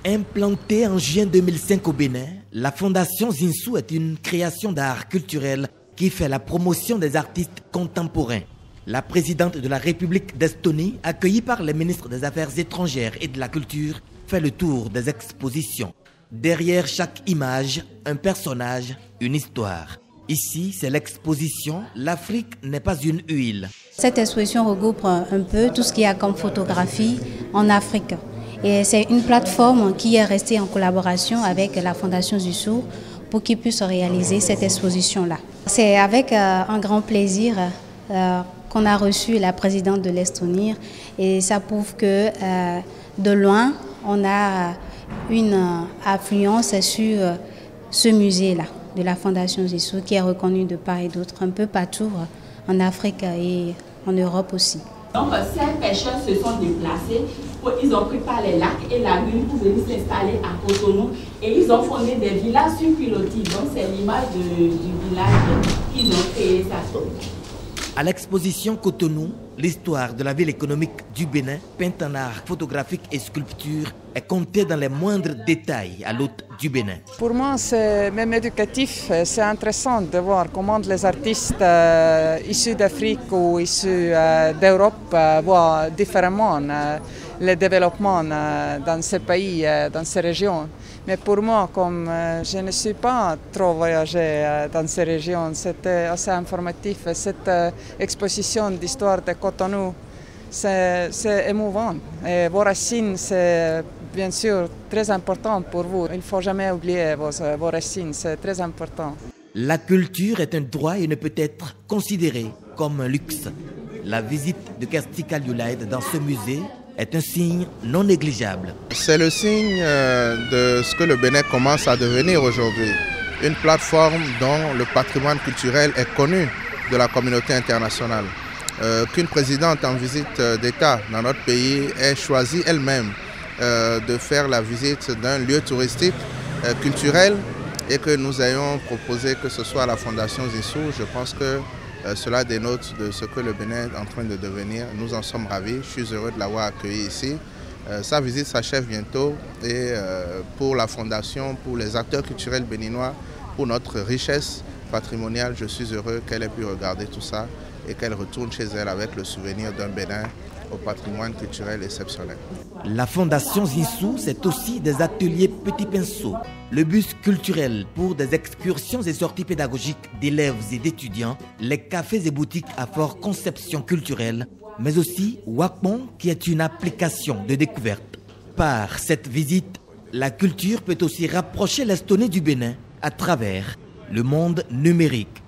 Implantée en juin 2005 au Bénin, la Fondation Zinsou est une création d'art culturel qui fait la promotion des artistes contemporains. La présidente de la République d'Estonie, accueillie par les ministres des Affaires étrangères et de la Culture, fait le tour des expositions. Derrière chaque image, un personnage, une histoire. Ici, c'est l'exposition « L'Afrique n'est pas une huile ». Cette exposition regroupe un peu tout ce qu'il y a comme photographie en Afrique. Et c'est une plateforme qui est restée en collaboration avec la Fondation Zinsou pour qu'ils puissent réaliser cette exposition-là. C'est avec un grand plaisir qu'on a reçu la présidente de l'Estonie et ça prouve que de loin, on a une influence sur ce musée-là de la Fondation Zinsou qui est reconnu de part et d'autre, un peu partout en Afrique et en Europe aussi. Donc ces pêcheurs se sont déplacés, ils ont pris par les lacs et la lune pour venir s'installer à Cotonou et ils ont fondé des villages sur pilotis. Donc c'est l'image du village qu'ils ont créé ça. À l'exposition Cotonou, l'histoire de la ville économique du Bénin, peinte en art photographique et sculpture, est comptée dans les moindres détails à l'hôte du Bénin. Pour moi, c'est même éducatif. C'est intéressant de voir comment les artistes issus d'Afrique ou issus d'Europe voient différemment le développement dans ces pays, dans ces régions. Mais pour moi, comme je ne suis pas trop voyagé dans ces régions, c'était assez informatif. Cette exposition d'histoire de Cotonou, c'est émouvant. Et vos racines, c'est bien sûr très important pour vous. Il ne faut jamais oublier vos racines, c'est très important. La culture est un droit et ne peut être considérée comme un luxe. La visite de Kersti Kaliulaid dans ce musée est un signe non négligeable. C'est le signe de ce que le Bénin commence à devenir aujourd'hui. Une plateforme dont le patrimoine culturel est connu de la communauté internationale. Qu'une présidente en visite d'État dans notre pays ait choisi elle-même de faire la visite d'un lieu touristique culturel et que nous ayons proposé que ce soit la Fondation Zinsou, je pense que cela dénote de ce que le Bénin est en train de devenir. Nous en sommes ravis, je suis heureux de l'avoir accueilli ici. Sa visite s'achève bientôt et pour la Fondation, pour les acteurs culturels béninois, pour notre richesse patrimoniale, je suis heureux qu'elle ait pu regarder tout ça et qu'elle retourne chez elle avec le souvenir d'un Bénin au patrimoine culturel exceptionnel. La Fondation Zinsou, c'est aussi des ateliers petits pinceaux, le bus culturel pour des excursions et sorties pédagogiques d'élèves et d'étudiants, les cafés et boutiques à forte conception culturelle, mais aussi Wakpon qui est une application de découverte. Par cette visite, la culture peut aussi rapprocher l'Estonie du Bénin à travers le monde numérique.